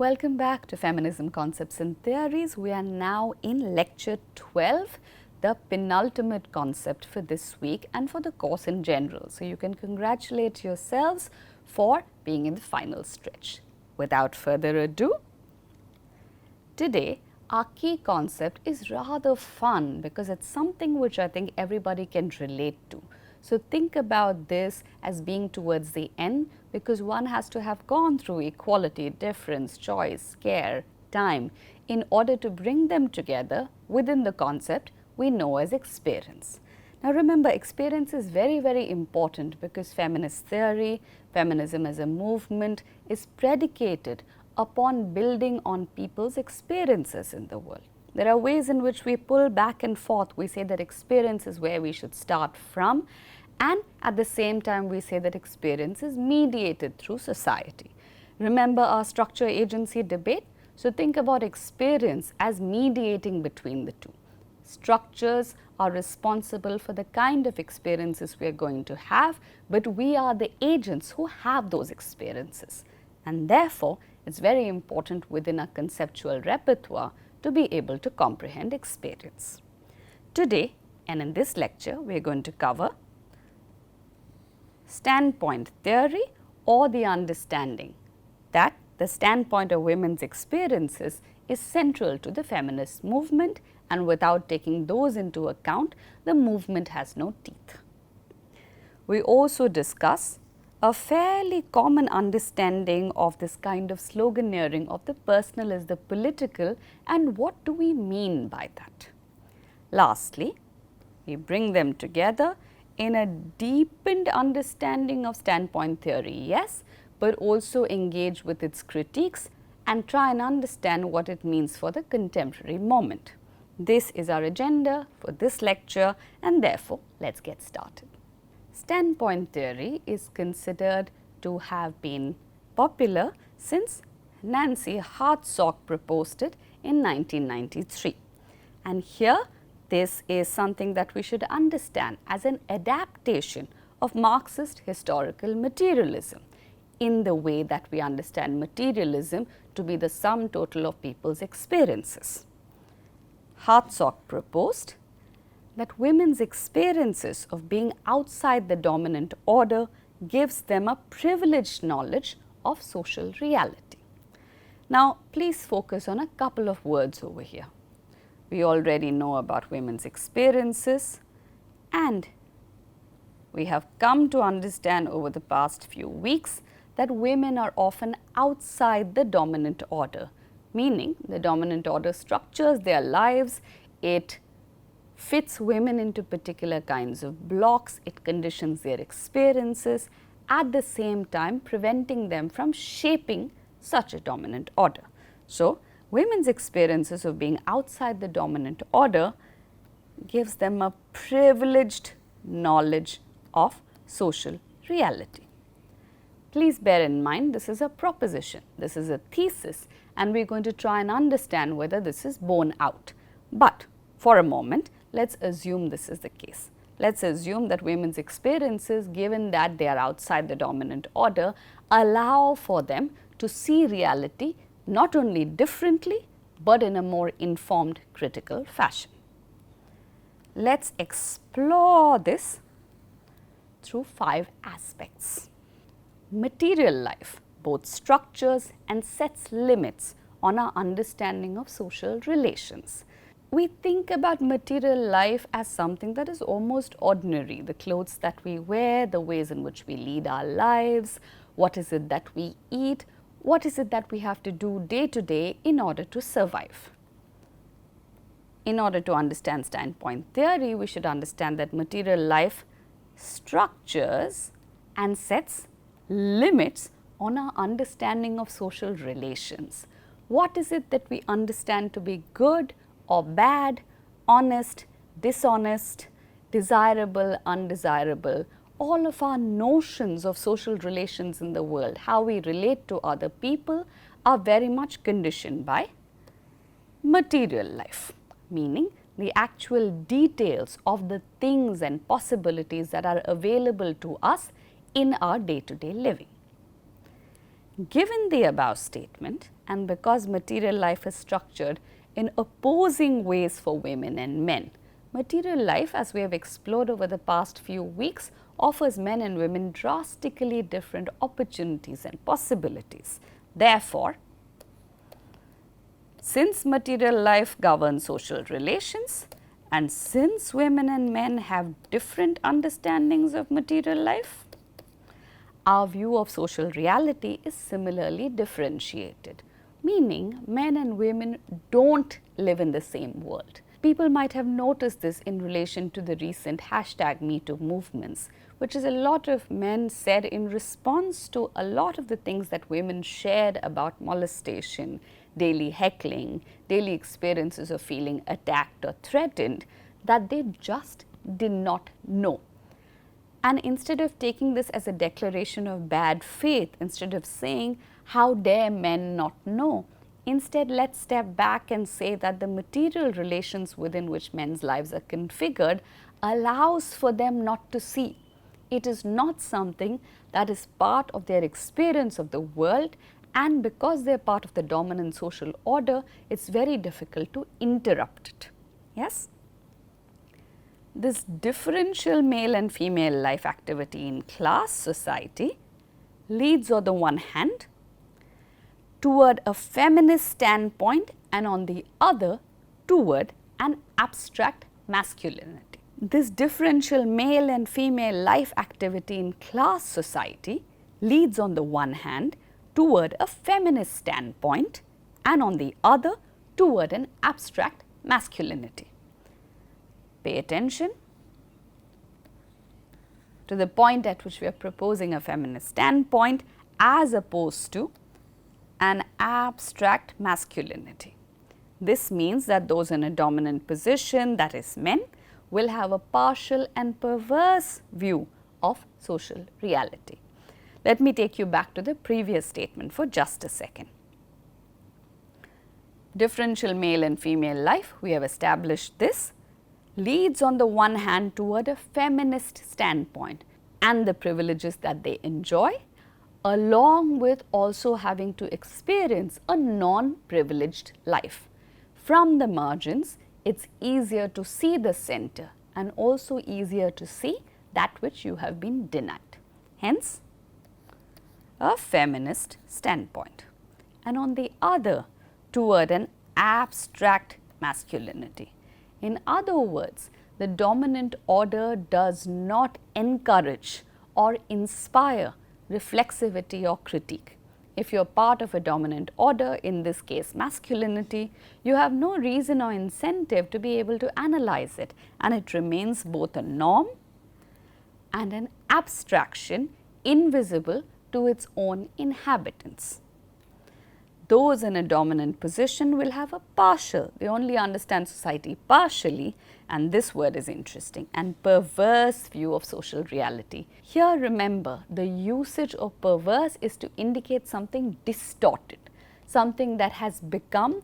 Welcome back to Feminism Concepts and Theories. We are now in lecture 12, the penultimate concept for this week and for the course in general. So you can congratulate yourselves for being in the final stretch. Without further ado, today our key concept is rather fun because it's something which I think everybody can relate to. So think about this as being towards the end, because one has to have gone through equality, difference, choice, care, time in order to bring them together within the concept we know as experience. Now remember, experience is very, very important because feminist theory, feminism as a movement is predicated upon building on people's experiences in the world. There are ways in which we pull back and forth. We say that experience is where we should start from, and at the same time we say that experience is mediated through society. Remember our structure agency debate? So think about experience as mediating between the two. Structures are responsible for the kind of experiences we are going to have, but we are the agents who have those experiences, and therefore it's very important within our conceptual repertoire to be able to comprehend experience. Today and in this lecture we are going to cover standpoint theory, or the understanding that the standpoint of women's experiences is central to the feminist movement, and without taking those into account, the movement has no teeth. We also discuss a fairly common understanding of this kind of sloganeering of the personal as the political, and what do we mean by that. Lastly, we bring them together in a deepened understanding of standpoint theory, yes, but also engage with its critiques and try and understand what it means for the contemporary moment. This is our agenda for this lecture, and therefore let's get started. Standpoint theory is considered to have been popular since Nancy Hartsock proposed it in 1993. And here this is something that we should understand as an adaptation of Marxist historical materialism, in the way that we understand materialism to be the sum total of people's experiences. Hartsock proposed that women's experiences of being outside the dominant order gives them a privileged knowledge of social reality. Now please focus on a couple of words over here. We already know about women's experiences, and we have come to understand over the past few weeks that women are often outside the dominant order, meaning the dominant order structures their lives, it fits women into particular kinds of blocks, it conditions their experiences, at the same time preventing them from shaping such a dominant order. So women's experiences of being outside the dominant order gives them a privileged knowledge of social reality. Please bear in mind, this is a proposition, this is a thesis, and we are going to try and understand whether this is borne out. But for a moment, let's assume this is the case. Let's assume that women's experiences, given that they are outside the dominant order, allow for them to see reality not only differently, but in a more informed, critical fashion. Let's explore this through 5 aspects. Material life both structures and sets limits on our understanding of social relations. We think about material life as something that is almost ordinary, the clothes that we wear, the ways in which we lead our lives, what is it that we eat, what is it that we have to do day to day in order to survive. In order to understand standpoint theory, we should understand that material life structures and sets limits on our understanding of social relations. What is it that we understand to be good or bad, honest, dishonest, desirable, undesirable? All of our notions of social relations in the world, how we relate to other people, are very much conditioned by material life, meaning the actual details of the things and possibilities that are available to us in our day-to-day living. Given the above statement, and because material life is structured in opposing ways for women and men. Material life, as we have explored over the past few weeks, offers men and women drastically different opportunities and possibilities. Therefore, since material life governs social relations, and since women and men have different understandings of material life, our view of social reality is similarly differentiated, meaning men and women don't live in the same world. People might have noticed this in relation to the recent #MeToo movements, which is a lot of men said in response to a lot of the things that women shared about molestation, daily heckling, daily experiences of feeling attacked or threatened, that they just did not know. And instead of taking this as a declaration of bad faith, instead of saying, how dare men not know, instead let's step back and say that the material relations within which men's lives are configured allows for them not to see. It is not something that is part of their experience of the world, and because they are part of the dominant social order, it's very difficult to interrupt it. Yes? This differential male and female life activity in class society leads, on the one hand, toward a feminist standpoint, and on the other, toward an abstract masculinity. This differential male and female life activity in class society leads, on the one hand, toward a feminist standpoint, and on the other, toward an abstract masculinity. Pay attention to the point at which we are proposing a feminist standpoint as opposed to an abstract masculinity. This means that those in a dominant position, that is men, will have a partial and perverse view of social reality. Let me take you back to the previous statement for just a second. Differential male and female life, we have established this, leads on the one hand toward a feminist standpoint and the privileges that they enjoy, along with also having to experience a non-privileged life. From the margins, it's easier to see the center and also easier to see that which you have been denied. Hence, a feminist standpoint. And on the other, toward an abstract masculinity. In other words, the dominant order does not encourage or inspire reflexivity or critique. If you are part of a dominant order, in this case masculinity, you have no reason or incentive to be able to analyze it, and it remains both a norm and an abstraction invisible to its own inhabitants. Those in a dominant position will have a partial, they only understand society partially, and this word is interesting, and perverse view of social reality. Here remember, the usage of perverse is to indicate something distorted, something that has become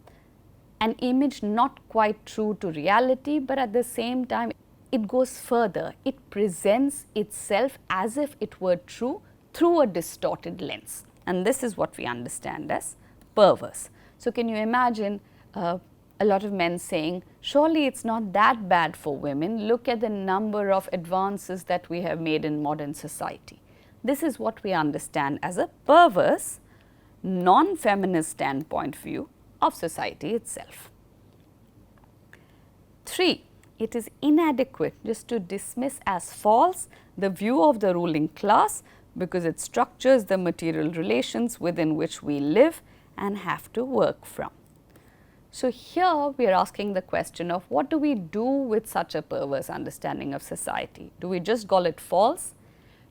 an image not quite true to reality, but at the same time it goes further. It presents itself as if it were true through a distorted lens, and this is what we understand as perverse. So, can you imagine a lot of men saying, surely it's not that bad for women, look at the number of advances that we have made in modern society. This is what we understand as a perverse, non-feminist standpoint view of society itself. 3. It is inadequate just to dismiss as false the view of the ruling class because it structures the material relations within which we live and have to work from. So, here we are asking the question of what do we do with such a perverse understanding of society? Do we just call it false?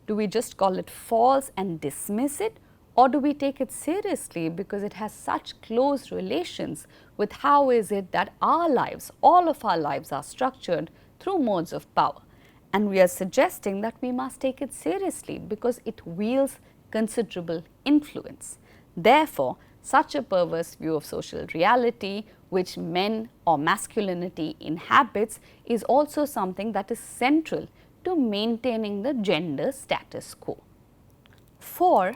Do we just call it false and dismiss it? Or do we take it seriously because it has such close relations with how is it that our lives, all of our lives are structured through modes of power? And we are suggesting that we must take it seriously because it wields considerable influence. Therefore, such a perverse view of social reality which men or masculinity inhabits is also something that is central to maintaining the gender status quo. 4.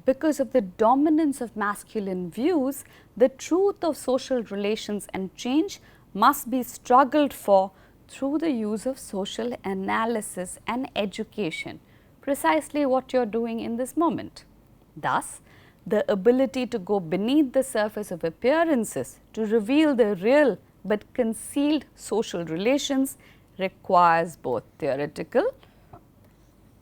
Because of the dominance of masculine views, the truth of social relations and change must be struggled for through the use of social analysis and education, precisely what you are doing in this moment. Thus, the ability to go beneath the surface of appearances to reveal the real but concealed social relations requires both theoretical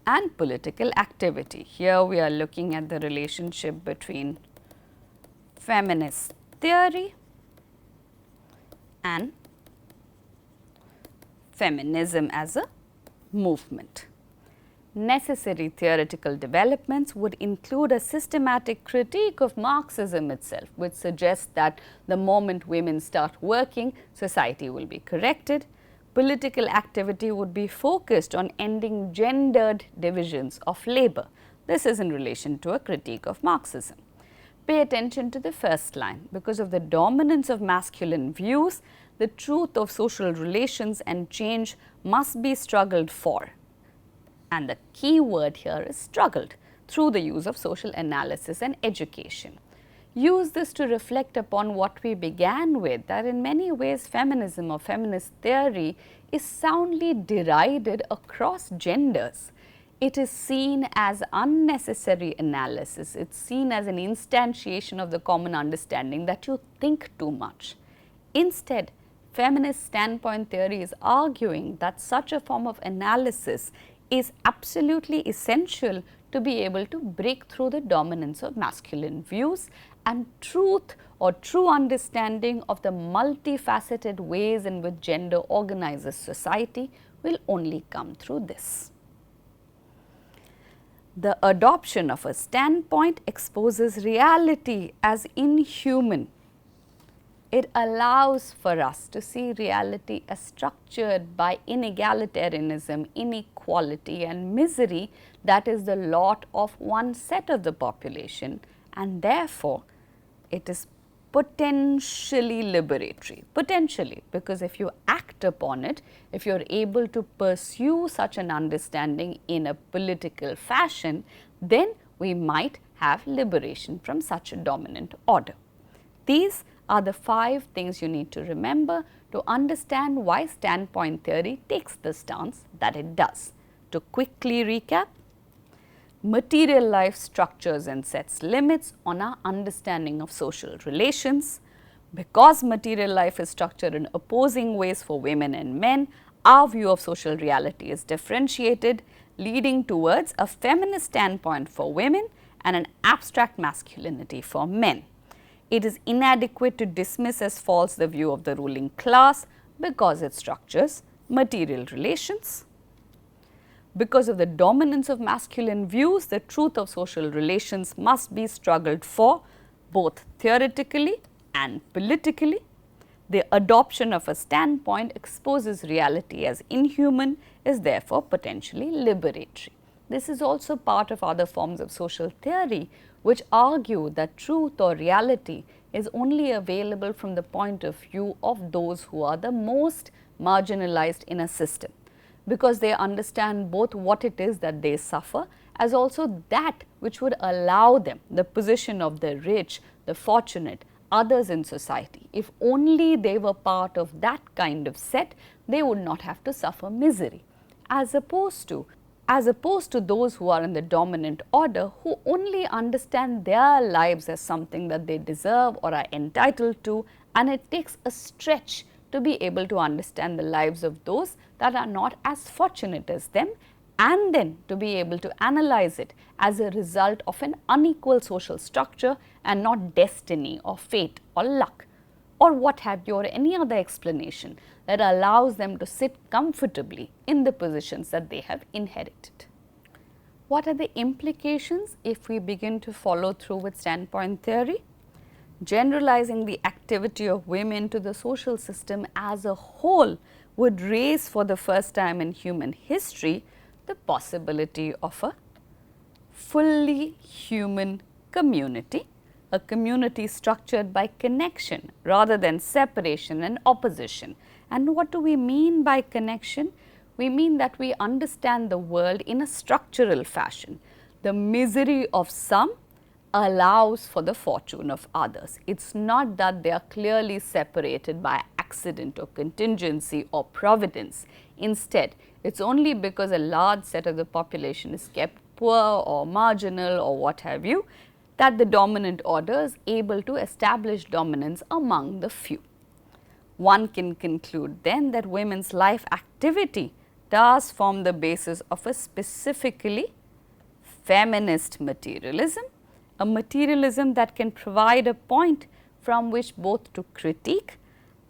and political activity. Here we are looking at the relationship between feminist theory and feminism as a movement. Necessary theoretical developments would include a systematic critique of Marxism itself, which suggests that the moment women start working, society will be corrected. Political activity would be focused on ending gendered divisions of labor. This is in relation to a critique of Marxism. Pay attention to the first line. Because of the dominance of masculine views, the truth of social relations and change must be struggled for. And the key word here is struggled through the use of social analysis and education. Use this to reflect upon what we began with, that in many ways feminism or feminist theory is soundly derided across genders. It is seen as unnecessary analysis. It's seen as an instantiation of the common understanding that you think too much. Instead, feminist standpoint theory is arguing that such a form of analysis is absolutely essential to be able to break through the dominance of masculine views, and truth or true understanding of the multifaceted ways in which gender organizes society will only come through this. The adoption of a standpoint exposes reality as inhuman. It allows for us to see reality as structured by inegalitarianism, inequality and misery that is the lot of one set of the population, and therefore, it is potentially liberatory. Potentially, because if you act upon it, if you are able to pursue such an understanding in a political fashion, then we might have liberation from such a dominant order. These are the 5 things you need to remember to understand why standpoint theory takes the stance that it does. To quickly recap, material life structures and sets limits on our understanding of social relations. Because material life is structured in opposing ways for women and men, our view of social reality is differentiated, leading towards a feminist standpoint for women and an abstract masculinity for men. It is inadequate to dismiss as false the view of the ruling class because it structures material relations. Because of the dominance of masculine views, the truth of social relations must be struggled for both theoretically and politically. The adoption of a standpoint exposes reality as inhuman, is therefore potentially liberatory. This is also part of other forms of social theory which argue that truth or reality is only available from the point of view of those who are the most marginalized in a system, because they understand both what it is that they suffer as also that which would allow them, the position of the rich, the fortunate, others in society. If only they were part of that kind of set, they would not have to suffer misery, as opposed to those who are in the dominant order, who only understand their lives as something that they deserve or are entitled to, and it takes a stretch to be able to understand the lives of those that are not as fortunate as them, and then to be able to analyze it as a result of an unequal social structure and not destiny or fate or luck or what have you, or any other explanation that allows them to sit comfortably in the positions that they have inherited. What are the implications if we begin to follow through with standpoint theory? Generalizing the activity of women to the social system as a whole would raise for the first time in human history the possibility of a fully human community, a community structured by connection rather than separation and opposition. And what do we mean by connection? We mean that we understand the world in a structural fashion. The misery of some allows for the fortune of others. It's not that they are clearly separated by accident or contingency or providence. Instead, it's only because a large set of the population is kept poor or marginal or what have you, that the dominant order is able to establish dominance among the few. One can conclude then that women's life activity does form the basis of a specifically feminist materialism, a materialism that can provide a point from which both to critique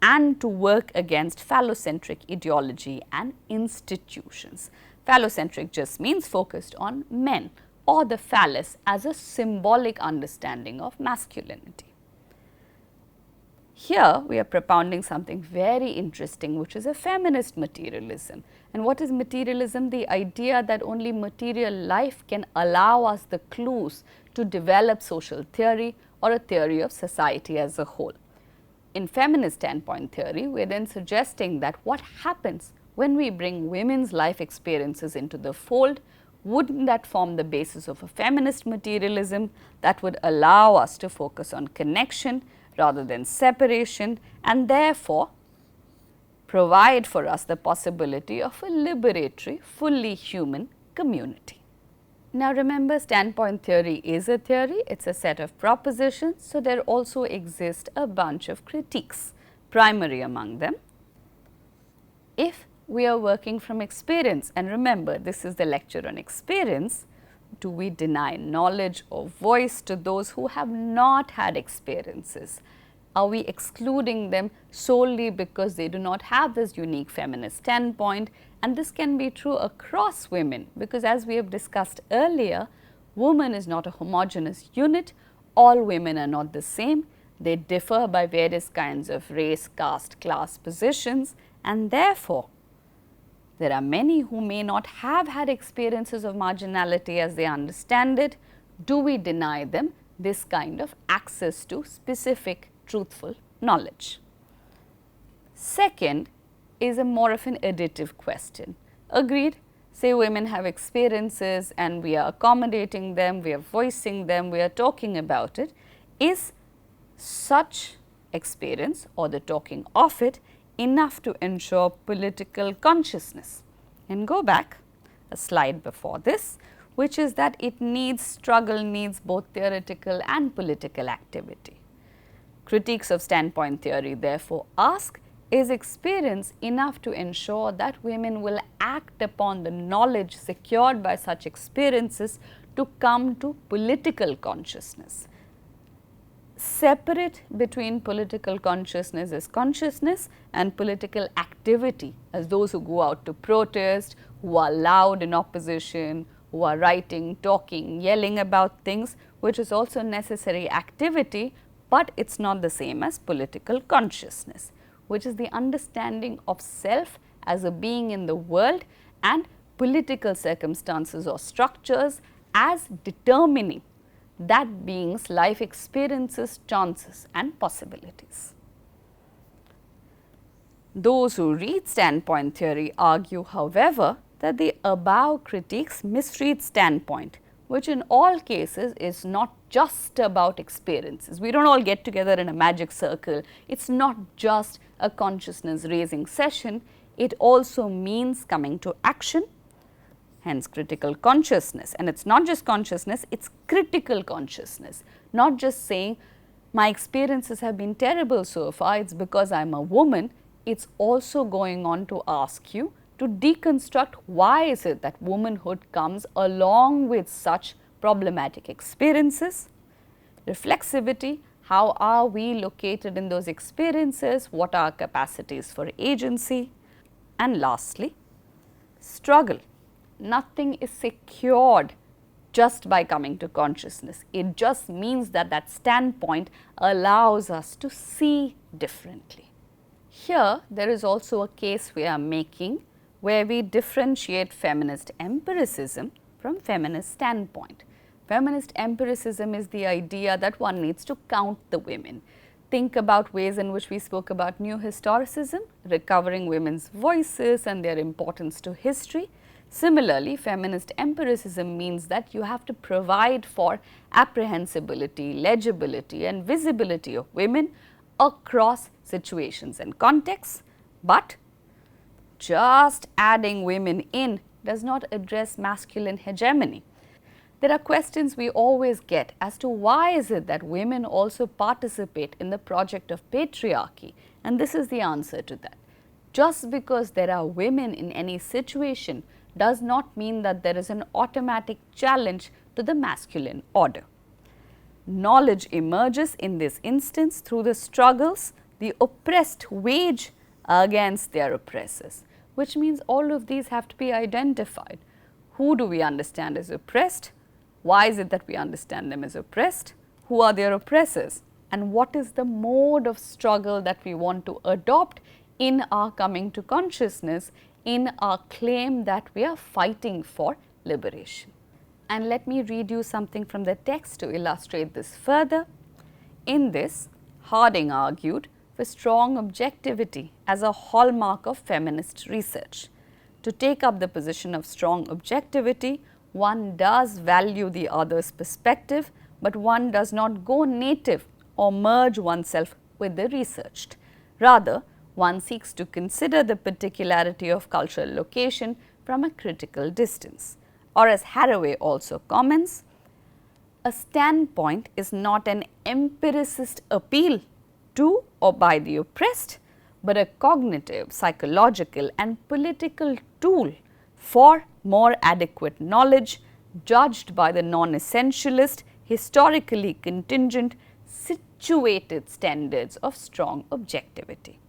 and to work against phallocentric ideology and institutions. Phallocentric just means focused on men or the phallus as a symbolic understanding of masculinity. Here we are propounding something very interesting, which is a feminist materialism. And what is materialism? The idea that only material life can allow us the clues to develop social theory or a theory of society as a whole. In feminist standpoint theory, we are then suggesting that what happens when we bring women's life experiences into the fold, wouldn't that form the basis of a feminist materialism that would allow us to focus on connection rather than separation, and therefore provide for us the possibility of a liberatory, fully human community. Now remember, standpoint theory is a theory, it is a set of propositions, so there also exist a bunch of critiques, primary among them. If we are working from experience, and remember this is the lecture on experience, do we deny knowledge or voice to those who have not had experiences? Are we excluding them solely because they do not have this unique feminist standpoint? And this can be true across women, because as we have discussed earlier, woman is not a homogeneous unit, all women are not the same, they differ by various kinds of race, caste, class positions, and therefore there are many who may not have had experiences of marginality as they understand it. Do we deny them this kind of access to specific truthful knowledge? Second is a more of an additive question. Agreed, say women have experiences and we are accommodating them, we are voicing them, we are talking about it. Is such experience or the talking of it enough to ensure political consciousness? And go back a slide before this, which is that it needs struggle, needs both theoretical and political activity. Critiques of standpoint theory therefore ask, is experience enough to ensure that women will act upon the knowledge secured by such experiences to come to political consciousness? Separate between political consciousness as consciousness and political activity as those who go out to protest, who are loud in opposition, who are writing, talking, yelling about things, which is also necessary activity, but it is not the same as political consciousness, which is the understanding of self as a being in the world and political circumstances or structures as determining that being's life experiences, chances and possibilities. Those who read standpoint theory argue, however, that the above critiques misread standpoint, which in all cases is not just about experiences. We do not all get together in a magic circle. It is not just a consciousness raising session, it also means coming to action, hence critical consciousness. And it is not just consciousness, it is critical consciousness, not just saying my experiences have been terrible so far, it is because I am a woman. It is also going on to ask you to deconstruct why is it that womanhood comes along with such problematic experiences, reflexivity, how are we located in those experiences, what are our capacities for agency, and lastly, struggle. Nothing is secured just by coming to consciousness. It just means that that standpoint allows us to see differently. Here, there is also a case we are making where we differentiate feminist empiricism from feminist standpoint. Feminist empiricism is the idea that one needs to count the women. Think about ways in which we spoke about new historicism, recovering women's voices and their importance to history. Similarly, feminist empiricism means that you have to provide for apprehensibility, legibility and visibility of women across situations and contexts, but just adding women in does not address masculine hegemony. There are questions we always get as to why is it that women also participate in the project of patriarchy, and this is the answer to that. Just because there are women in any situation does not mean that there is an automatic challenge to the masculine order. Knowledge emerges in this instance through the struggles the oppressed wage against their oppressors, which means all of these have to be identified. Who do we understand as oppressed? Why is it that we understand them as oppressed? Who are their oppressors? And what is the mode of struggle that we want to adopt in our coming to consciousness, in our claim that we are fighting for liberation? And let me read you something from the text to illustrate this further. In this, Harding argued for strong objectivity as a hallmark of feminist research. To take up the position of strong objectivity, one does value the other's perspective, but one does not go native or merge oneself with the researched. Rather, one seeks to consider the particularity of cultural location from a critical distance. Or as Haraway also comments, a standpoint is not an empiricist appeal to or by the oppressed, but a cognitive, psychological and political tool for more adequate knowledge judged by the non-essentialist, historically contingent, situated standards of strong objectivity.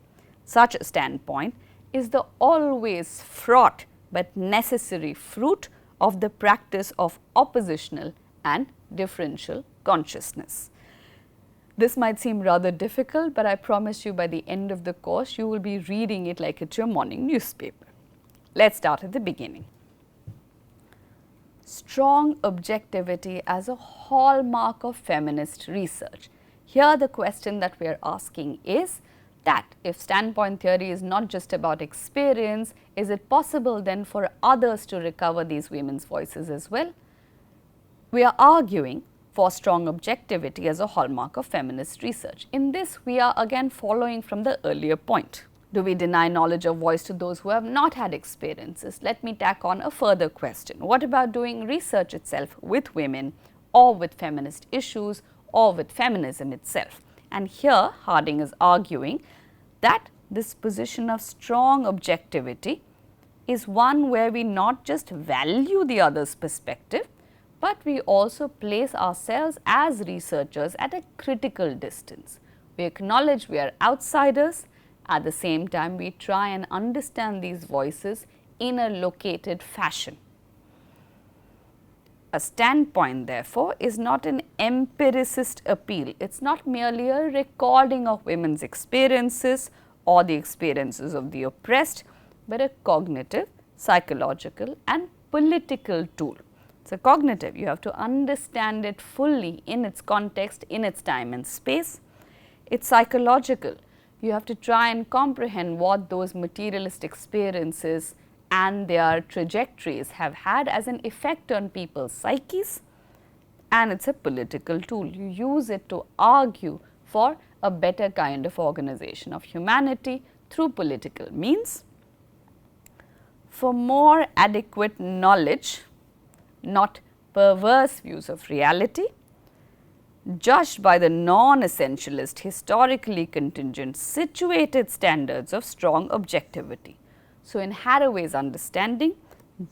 Such a standpoint is the always fraught but necessary fruit of the practice of oppositional and differential consciousness. This might seem rather difficult, but I promise you by the end of the course you will be reading it like it's your morning newspaper. Let's start at the beginning. Strong objectivity as a hallmark of feminist research. Here the question that we are asking is that if standpoint theory is not just about experience, is it possible then for others to recover these women's voices as well? We are arguing for strong objectivity as a hallmark of feminist research. In this, we are again following from the earlier point. Do we deny knowledge of voice to those who have not had experiences? Let me tack on a further question. What about doing research itself with women or with feminist issues or with feminism itself? And here Harding is arguing that this position of strong objectivity is one where we not just value the other's perspective, but we also place ourselves as researchers at a critical distance. We acknowledge we are outsiders. At the same time, we try and understand these voices in a located fashion. A standpoint, therefore, is not an empiricist appeal. It's not merely a recording of women's experiences or the experiences of the oppressed, but a cognitive, psychological and political tool. It's a cognitive. You have to understand it fully in its context, in its time and space. It's psychological. You have to try and comprehend what those materialist experiences and their trajectories have had as an effect on people's psyches. And it's a political tool. You use it to argue for a better kind of organization of humanity through political means. For more adequate knowledge, not perverse views of reality, judged by the non-essentialist, historically contingent, situated standards of strong objectivity. So, in Haraway's understanding,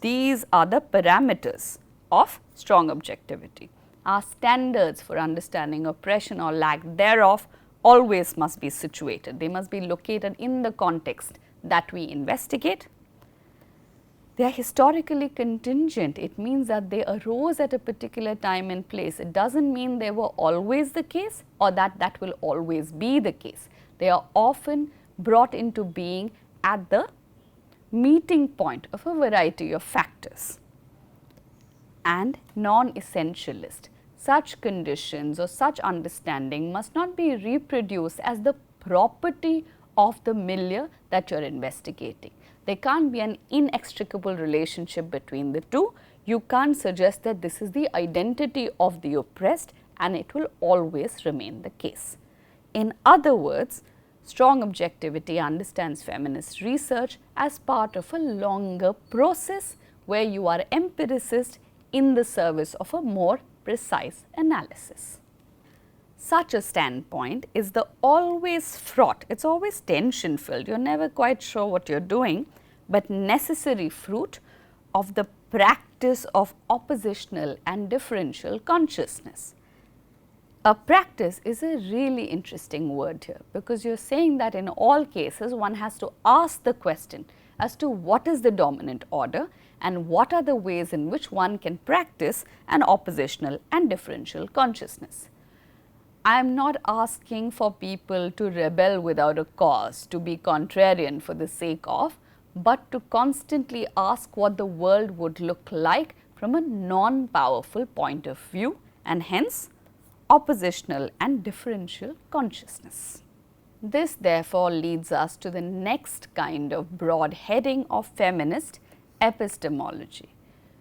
these are the parameters of strong objectivity. Our standards for understanding oppression or lack thereof always must be situated. They must be located in the context that we investigate. They are historically contingent. It means that they arose at a particular time and place. It does not mean they were always the case or that that will always be the case. They are often brought into being at the meeting point of a variety of factors. And non-essentialist. Such conditions or such understanding must not be reproduced as the property of the milieu that you are investigating. There can't be an inextricable relationship between the two. You can't suggest that this is the identity of the oppressed and it will always remain the case. In other words, strong objectivity understands feminist research as part of a longer process where you are empiricist in the service of a more precise analysis. Such a standpoint is the always fraught, it is always tension filled, you are never quite sure what you are doing, but necessary fruit of the practice of oppositional and differential consciousness. A practice is a really interesting word here, because you are saying that in all cases one has to ask the question as to what is the dominant order and what are the ways in which one can practice an oppositional and differential consciousness. I am not asking for people to rebel without a cause, to be contrarian for the sake of, but to constantly ask what the world would look like from a non-powerful point of view, and hence oppositional and differential consciousness. This therefore leads us to the next kind of broad heading of feminist epistemology.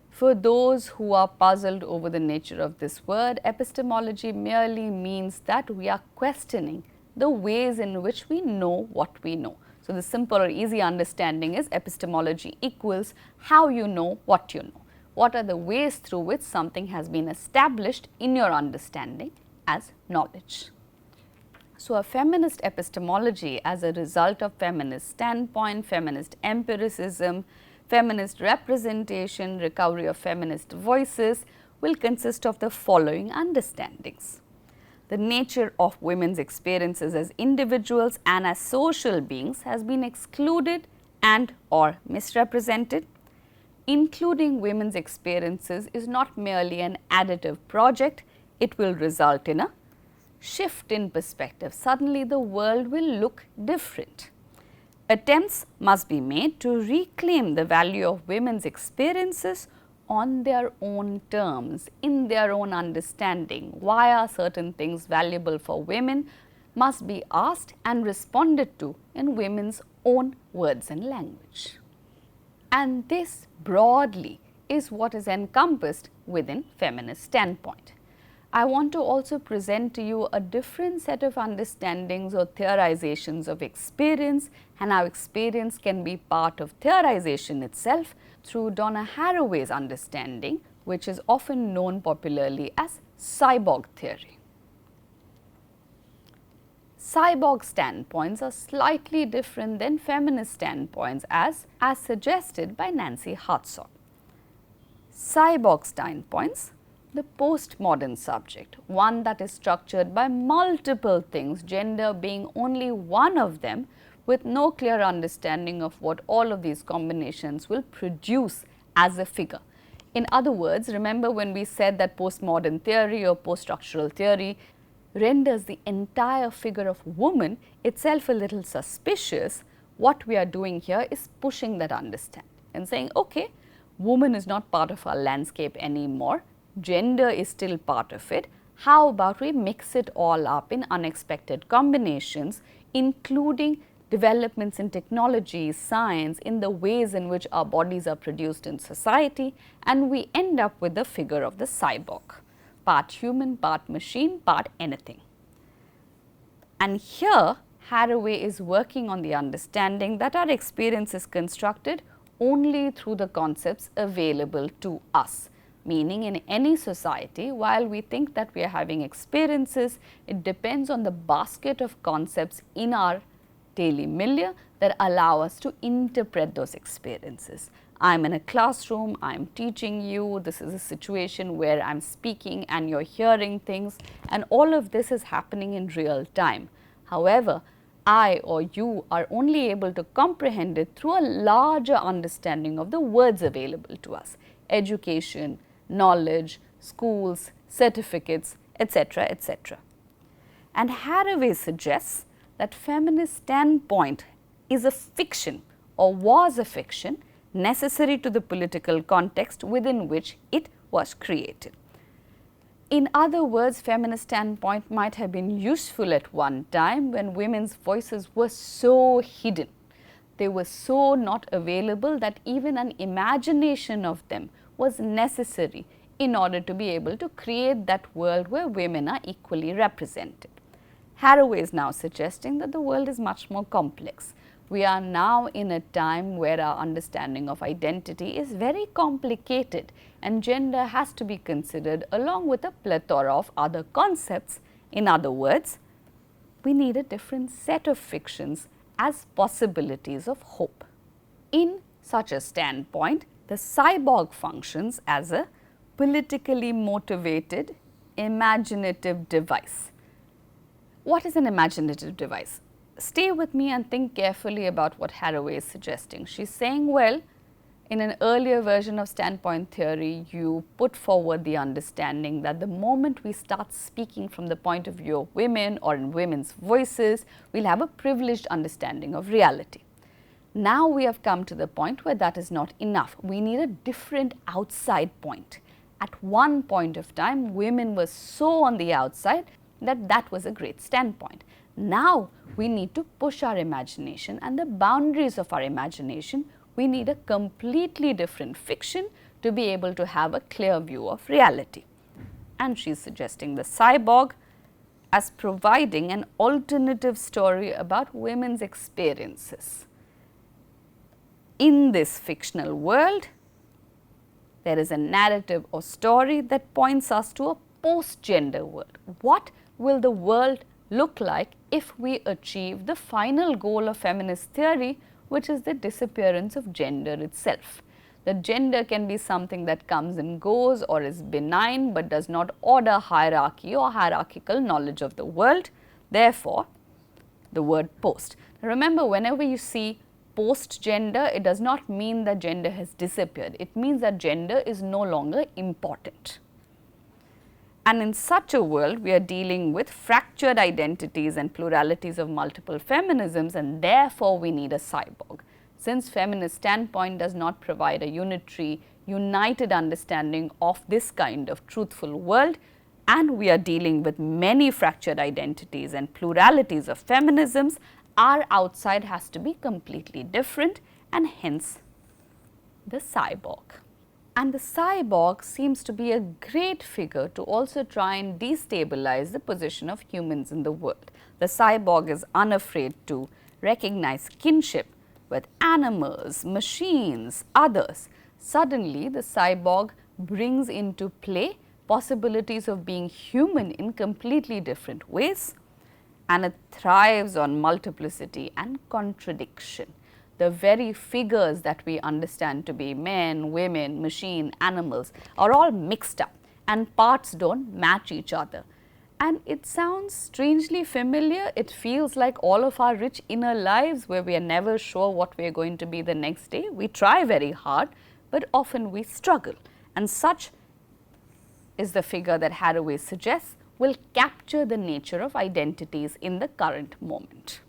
For those who are puzzled over the nature of this word, epistemology merely means that we are questioning the ways in which we know what we know. So, the simple or easy understanding is epistemology equals how you know what you know. What are the ways through which something has been established in your understanding as knowledge. So, a feminist epistemology as a result of feminist standpoint, feminist empiricism, feminist representation, recovery of feminist voices will consist of the following understandings. The nature of women's experiences as individuals and as social beings has been excluded and or misrepresented. Including women's experiences is not merely an additive project, it will result in a shift in perspective. Suddenly the world will look different. Attempts must be made to reclaim the value of women's experiences on their own terms, in their own understanding. Why are certain things valuable for women must be asked and responded to in women's own words and language. And this broadly is what is encompassed within feminist standpoint. I want to also present to you a different set of understandings or theorizations of experience and how experience can be part of theorization itself through Donna Haraway's understanding, which is often known popularly as cyborg theory. Cyborg standpoints are slightly different than feminist standpoints as suggested by Nancy Hartsock. Cyborg standpoints, the postmodern subject, one that is structured by multiple things, gender being only one of them, with no clear understanding of what all of these combinations will produce as a figure. In other words, remember when we said that postmodern theory or post-structural theory renders the entire figure of woman itself a little suspicious. What we are doing here is pushing that understanding and saying, okay, woman is not part of our landscape anymore, gender is still part of it. How about we mix it all up in unexpected combinations, including developments in technology, science, in the ways in which our bodies are produced in society, and we end up with the figure of the cyborg, part human, part machine, part anything. And here Haraway is working on the understanding that our experience is constructed only through the concepts available to us. Meaning in any society, while we think that we are having experiences, it depends on the basket of concepts in our daily milieu that allow us to interpret those experiences. I am in a classroom, I am teaching you, this is a situation where I am speaking and you are hearing things, and all of this is happening in real time. However, I or you are only able to comprehend it through a larger understanding of the words available to us: education, knowledge, schools, certificates, etc., etc. And Haraway suggests that feminist standpoint is a fiction or was a fiction necessary to the political context within which it was created. In other words, feminist standpoint might have been useful at one time when women's voices were so hidden. They were so not available that even an imagination of them was necessary in order to be able to create that world where women are equally represented. Haraway is now suggesting that the world is much more complex. We are now in a time where our understanding of identity is very complicated and gender has to be considered along with a plethora of other concepts. In other words, we need a different set of fictions as possibilities of hope. In such a standpoint, the cyborg functions as a politically motivated, imaginative device. What is an imaginative device? Stay with me and think carefully about what Haraway is suggesting. She is saying, well, in an earlier version of standpoint theory, you put forward the understanding that the moment we start speaking from the point of view of women or in women's voices, we will have a privileged understanding of reality. Now we have come to the point where that is not enough. We need a different outside point. At one point of time, women were so on the outside that that was a great standpoint. Now we need to push our imagination and the boundaries of our imagination. We need a completely different fiction to be able to have a clear view of reality. And she is suggesting the cyborg as providing an alternative story about women's experiences. In this fictional world, there is a narrative or story that points us to a post-gender world. What will the world look like if we achieve the final goal of feminist theory, which is the disappearance of gender itself? The gender can be something that comes and goes or is benign but does not order hierarchy or hierarchical knowledge of the world. Therefore, the word post. Remember, whenever you see post-gender, it does not mean that gender has disappeared. It means that gender is no longer important. And in such a world, we are dealing with fractured identities and pluralities of multiple feminisms, and therefore we need a cyborg. Since feminist standpoint does not provide a unitary, united understanding of this kind of truthful world, and we are dealing with many fractured identities and pluralities of feminisms, our outside has to be completely different, and hence the cyborg. And the cyborg seems to be a great figure to also try and destabilize the position of humans in the world. The cyborg is unafraid to recognize kinship with animals, machines, others. Suddenly, the cyborg brings into play possibilities of being human in completely different ways, and it thrives on multiplicity and contradiction. The very figures that we understand to be men, women, machine, animals are all mixed up and parts don't match each other. And it sounds strangely familiar. It feels like all of our rich inner lives where we are never sure what we are going to be the next day. We try very hard, but often we struggle. And such is the figure that Haraway suggests will capture the nature of identities in the current moment.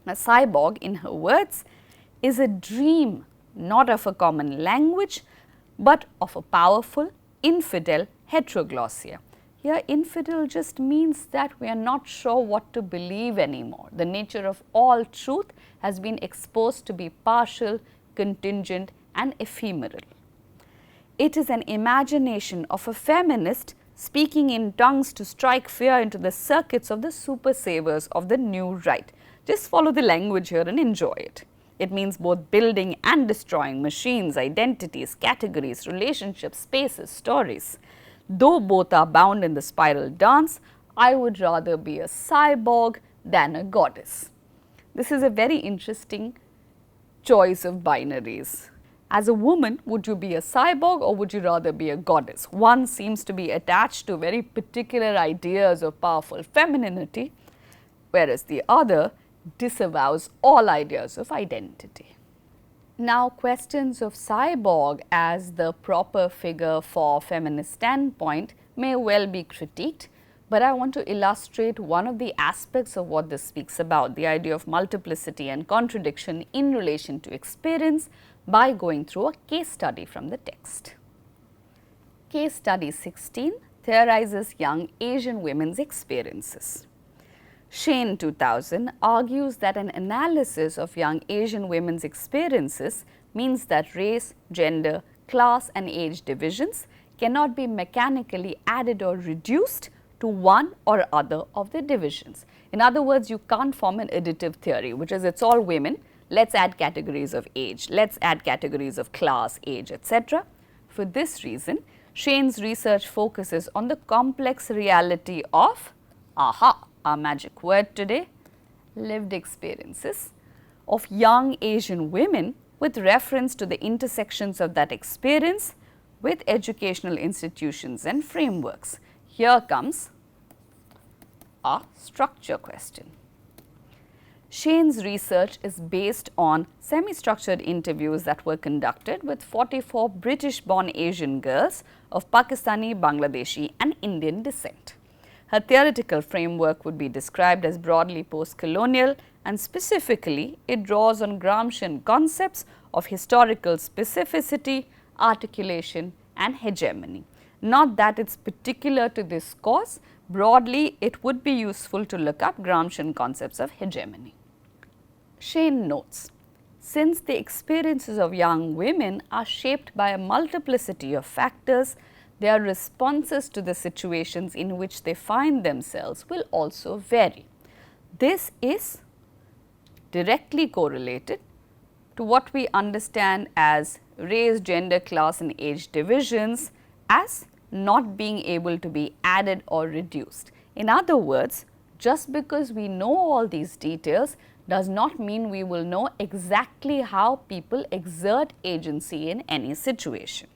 A cyborg, in her words, is a dream not of a common language, but of a powerful infidel heteroglossia. Here, infidel just means that we are not sure what to believe anymore. The nature of all truth has been exposed to be partial, contingent, and ephemeral. It is an imagination of a feminist speaking in tongues to strike fear into the circuits of the super savers of the new right. Just follow the language here and enjoy it. It means both building and destroying machines, identities, categories, relationships, spaces, stories. Though both are bound in the spiral dance, I would rather be a cyborg than a goddess. This is a very interesting choice of binaries. As a woman, would you be a cyborg or would you rather be a goddess? One seems to be attached to very particular ideas of powerful femininity, whereas the other disavows all ideas of identity. Now, questions of cyborg as the proper figure for feminist standpoint may well be critiqued, but I want to illustrate one of the aspects of what this speaks about, the idea of multiplicity and contradiction in relation to experience, by going through a case study from the text. Case study 16, theorizes young Asian women's experiences. Shane 2000 argues that an analysis of young Asian women's experiences means that race, gender, class and age divisions cannot be mechanically added or reduced to one or other of the divisions. In other words, you can't form an additive theory, which is it's all women, let's add categories of age, let's add categories of class, age, etc. For this reason, Shane's research focuses on the complex reality of, our magic word today, lived experiences of young Asian women with reference to the intersections of that experience with educational institutions and frameworks. Here comes a structure question. Shane's research is based on semi-structured interviews that were conducted with 44 British-born Asian girls of Pakistani, Bangladeshi and Indian descent. Her theoretical framework would be described as broadly post-colonial, and specifically it draws on Gramscian concepts of historical specificity, articulation and hegemony. Not that it's particular to this course, broadly it would be useful to look up Gramscian concepts of hegemony. Shane notes, since the experiences of young women are shaped by a multiplicity of factors, their responses to the situations in which they find themselves will also vary. This is directly correlated to what we understand as race, gender, class and age divisions as not being able to be added or reduced. In other words, just because we know all these details does not mean we will know exactly how people exert agency in any situation.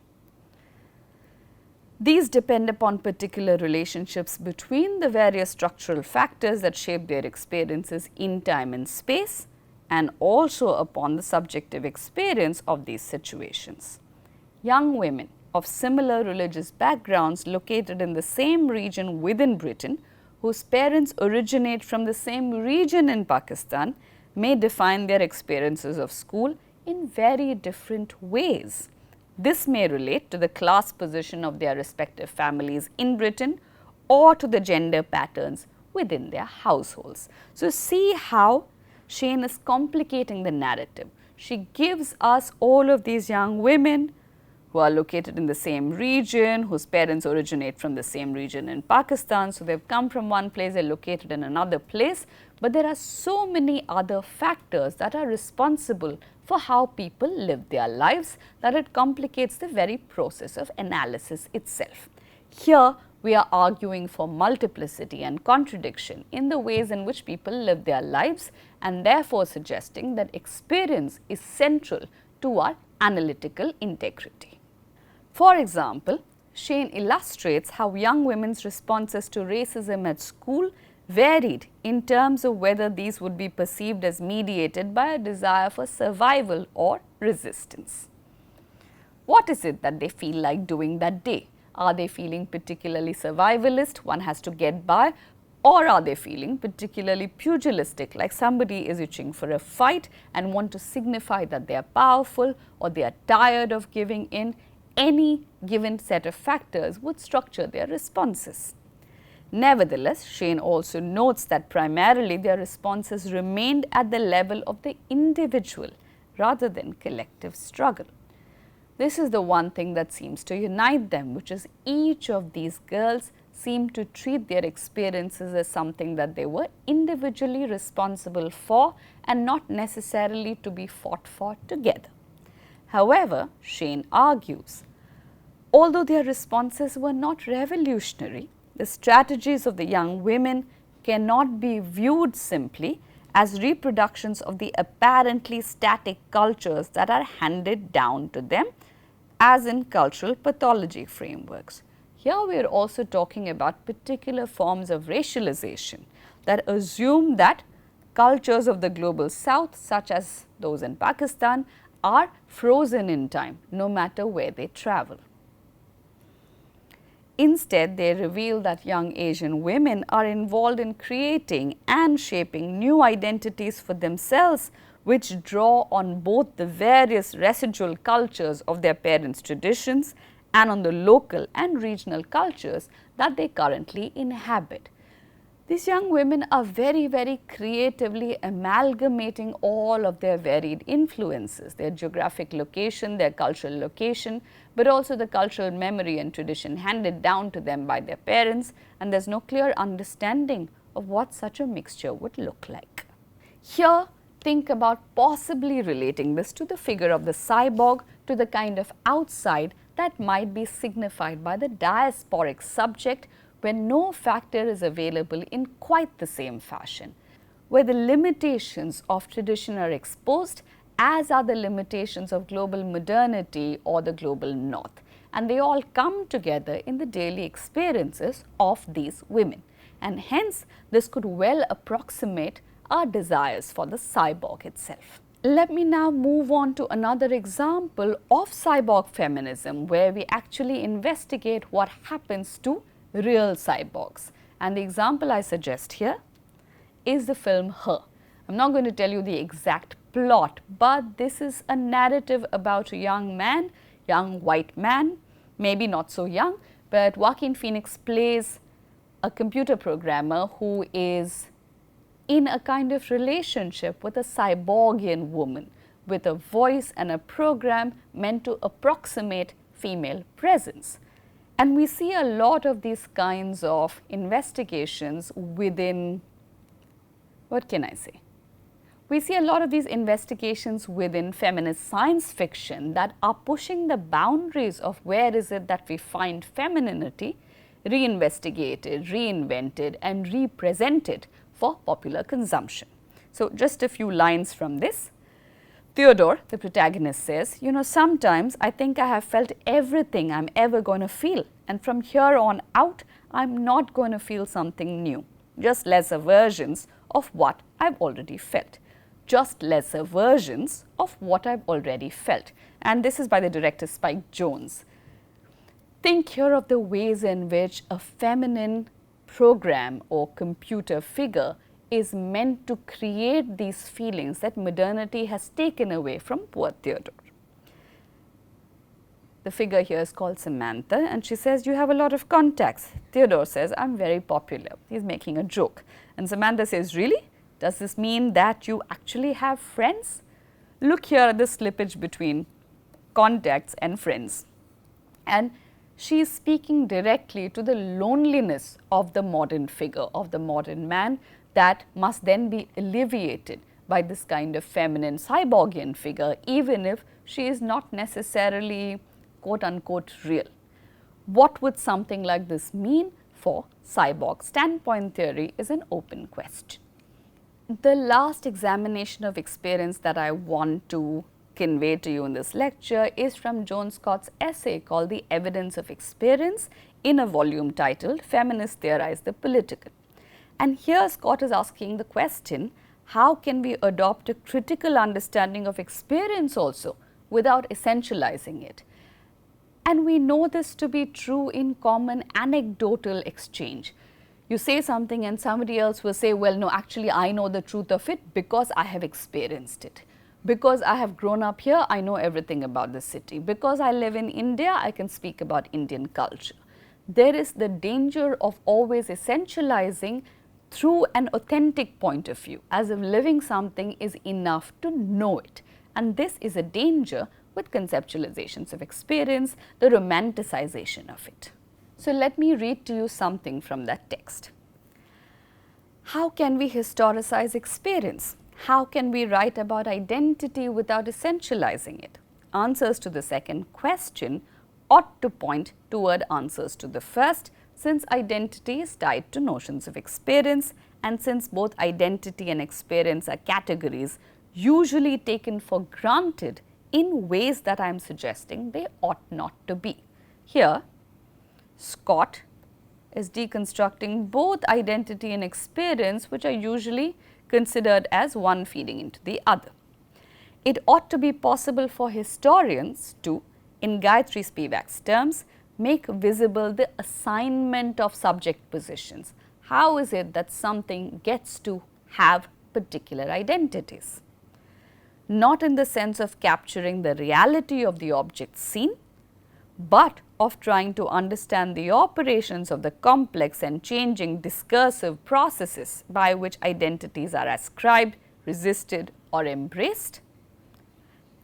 These depend upon particular relationships between the various structural factors that shape their experiences in time and space, and also upon the subjective experience of these situations. Young women of similar religious backgrounds located in the same region within Britain, whose parents originate from the same region in Pakistan, may define their experiences of school in very different ways. This may relate to the class position of their respective families in Britain or to the gender patterns within their households. So, see how Shane is complicating the narrative. She gives us all of these young women who are located in the same region, whose parents originate from the same region in Pakistan. So, they have come from one place, they are located in another place, but there are so many other factors that are responsible for how people live their lives that it complicates the very process of analysis itself. Here, we are arguing for multiplicity and contradiction in the ways in which people live their lives, and therefore suggesting that experience is central to our analytical integrity. For example, Shane illustrates how young women's responses to racism at school varied in terms of whether these would be perceived as mediated by a desire for survival or resistance. What is it that they feel like doing that day? Are they feeling particularly survivalist, one has to get by, or are they feeling particularly pugilistic, like somebody is itching for a fight and want to signify that they are powerful or they are tired of giving in? Any given set of factors would structure their responses. Nevertheless, Shane also notes that primarily their responses remained at the level of the individual rather than collective struggle. This is the one thing that seems to unite them, which is each of these girls seemed to treat their experiences as something that they were individually responsible for and not necessarily to be fought for together. However, Shane argues, although their responses were not revolutionary, the strategies of the young women cannot be viewed simply as reproductions of the apparently static cultures that are handed down to them, as in cultural pathology frameworks. Here we are also talking about particular forms of racialization that assume that cultures of the global south, such as those in Pakistan, are frozen in time no matter where they travel. Instead, they reveal that young Asian women are involved in creating and shaping new identities for themselves, which draw on both the various residual cultures of their parents' traditions and on the local and regional cultures that they currently inhabit. These young women are very, very creatively amalgamating all of their varied influences, their geographic location, their cultural location, but also the cultural memory and tradition handed down to them by their parents, and there is no clear understanding of what such a mixture would look like. Here, think about possibly relating this to the figure of the cyborg, to the kind of outside that might be signified by the diasporic subject, when no factor is available in quite the same fashion, where the limitations of tradition are exposed, as are the limitations of global modernity or the global north, and they all come together in the daily experiences of these women, and hence this could well approximate our desires for the cyborg itself. Let me now move on to another example of cyborg feminism, where we actually investigate what happens to real cyborgs, and the example I suggest here is the film Her. I am not going to tell you the exact plot, but this is a narrative about a young man, young white man, maybe not so young, but Joaquin Phoenix plays a computer programmer who is in a kind of relationship with a cyborgian woman with a voice and a program meant to approximate female presence. And we see a lot of these kinds of investigations within, what can I say? We see a lot of these investigations within feminist science fiction that are pushing the boundaries of where is it that we find femininity reinvestigated, reinvented and represented for popular consumption. So, just a few lines from this. Theodore, the protagonist, says, you know, sometimes I think I have felt everything I am ever going to feel, and from here on out I am not going to feel something new, just lesser versions of what I have already felt. Just lesser versions of what I have already felt. And this is by the director Spike Jonze. Think here of the ways in which a feminine program or computer figure is meant to create these feelings that modernity has taken away from poor Theodore. The figure here is called Samantha, and she says, you have a lot of contacts. Theodore says, I'm very popular. He's making a joke. And Samantha says, really? Does this mean that you actually have friends? Look here at the slippage between contacts and friends. And she is speaking directly to the loneliness of the modern figure, of the modern man, that must then be alleviated by this kind of feminine cyborgian figure, even if she is not necessarily quote unquote real. What would something like this mean for cyborg standpoint theory is an open question. The last examination of experience that I want to convey to you in this lecture is from Joan Scott's essay called The Evidence of Experience, in a volume titled Feminists Theorize the Political. And here Scott is asking the question, how can we adopt a critical understanding of experience also without essentializing it? And we know this to be true in common anecdotal exchange. You say something and somebody else will say, well, no, actually I know the truth of it because I have experienced it. Because I have grown up here, I know everything about the city. Because I live in India, I can speak about Indian culture. There is the danger of always essentializing through an authentic point of view, as if living something is enough to know it. And this is a danger with conceptualizations of experience, the romanticization of it. So let me read to you something from that text. How can we historicize experience? How can we write about identity without essentializing it? Answers to the second question ought to point toward answers to the first, since identity is tied to notions of experience, and since both identity and experience are categories usually taken for granted in ways that I am suggesting they ought not to be. Here, Scott is deconstructing both identity and experience, which are usually considered as one feeding into the other. It ought to be possible for historians to, in Gayatri Spivak's terms, make visible the assignment of subject positions. How is it that something gets to have particular identities? Not in the sense of capturing the reality of the object seen, but of trying to understand the operations of the complex and changing discursive processes by which identities are ascribed, resisted or embraced,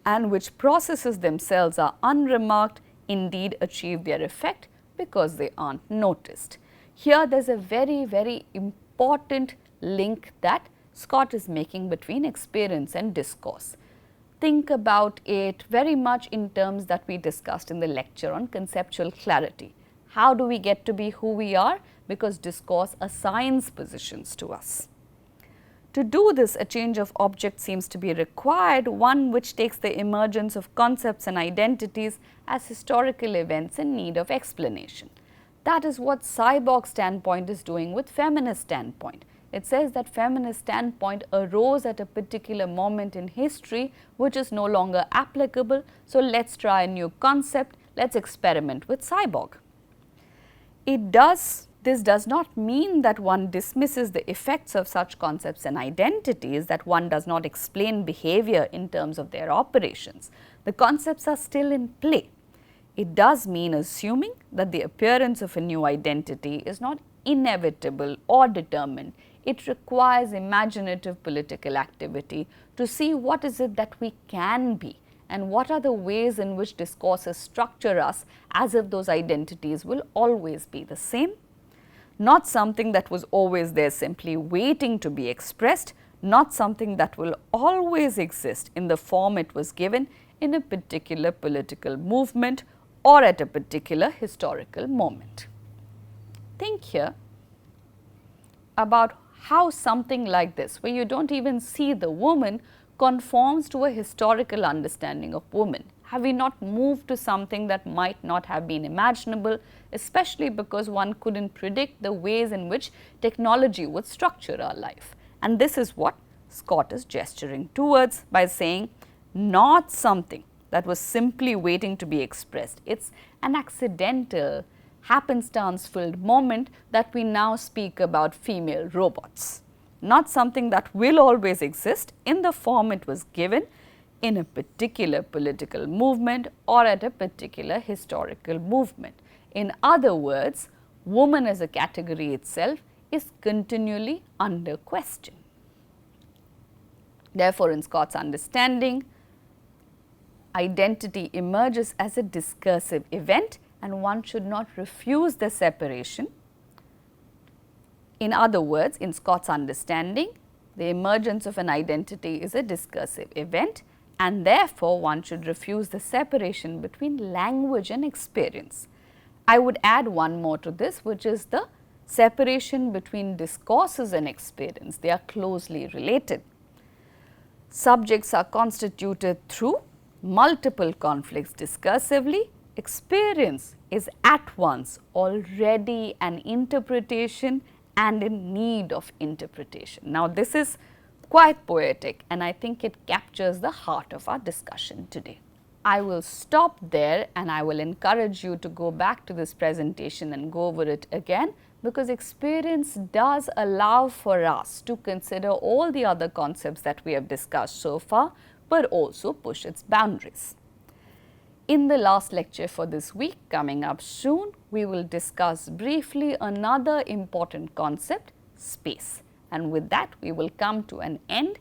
and which processes themselves are unremarked, indeed achieve their effect because they aren't noticed. Here there is a very important link that Scott is making between experience and discourse. Think about it very much in terms that we discussed in the lecture on conceptual clarity. How do we get to be who we are? Because discourse assigns positions to us. To do this, a change of object seems to be required, one which takes the emergence of concepts and identities as historical events in need of explanation. That is what Cyborg standpoint is doing with feminist standpoint. It says that feminist standpoint arose at a particular moment in history which is no longer applicable, so let's try a new concept, let's experiment with Cyborg. This does not mean that one dismisses the effects of such concepts and identities, that one does not explain behavior in terms of their operations. The concepts are still in play. It does mean assuming that the appearance of a new identity is not inevitable or determined. It requires imaginative political activity to see what is it that we can be and what are the ways in which discourses structure us as if those identities will always be the same. Not something that was always there simply waiting to be expressed, not something that will always exist in the form it was given in a particular political movement or at a particular historical moment. Think here about how something like this, where you don't even see the woman, conforms to a historical understanding of woman. Have we not moved to something that might not have been imaginable, especially because one couldn't predict the ways in which technology would structure our life? And this is what Scott is gesturing towards by saying not something that was simply waiting to be expressed. It's an accidental, happenstance-filled moment that we now speak about female robots. Not something that will always exist in the form it was given in a particular political movement or at a particular historical movement. In other words, woman as a category itself is continually under question. Therefore, in Scott's understanding, identity emerges as a discursive event and one should not refuse the separation. In other words, in Scott's understanding, the emergence of an identity is a discursive event and therefore one should refuse the separation between language and experience. I would add one more to this, which is the separation between discourses and experience. They are closely related. Subjects are constituted through multiple conflicts discursively. Experience is at once already an interpretation and in need of interpretation. Now, this is quite poetic and I think it captures the heart of our discussion today. I will stop there and I will encourage you to go back to this presentation and go over it again, because experience does allow for us to consider all the other concepts that we have discussed so far, but also push its boundaries. In the last lecture for this week, coming up soon, we will discuss briefly another important concept, space. And with that, we will come to an end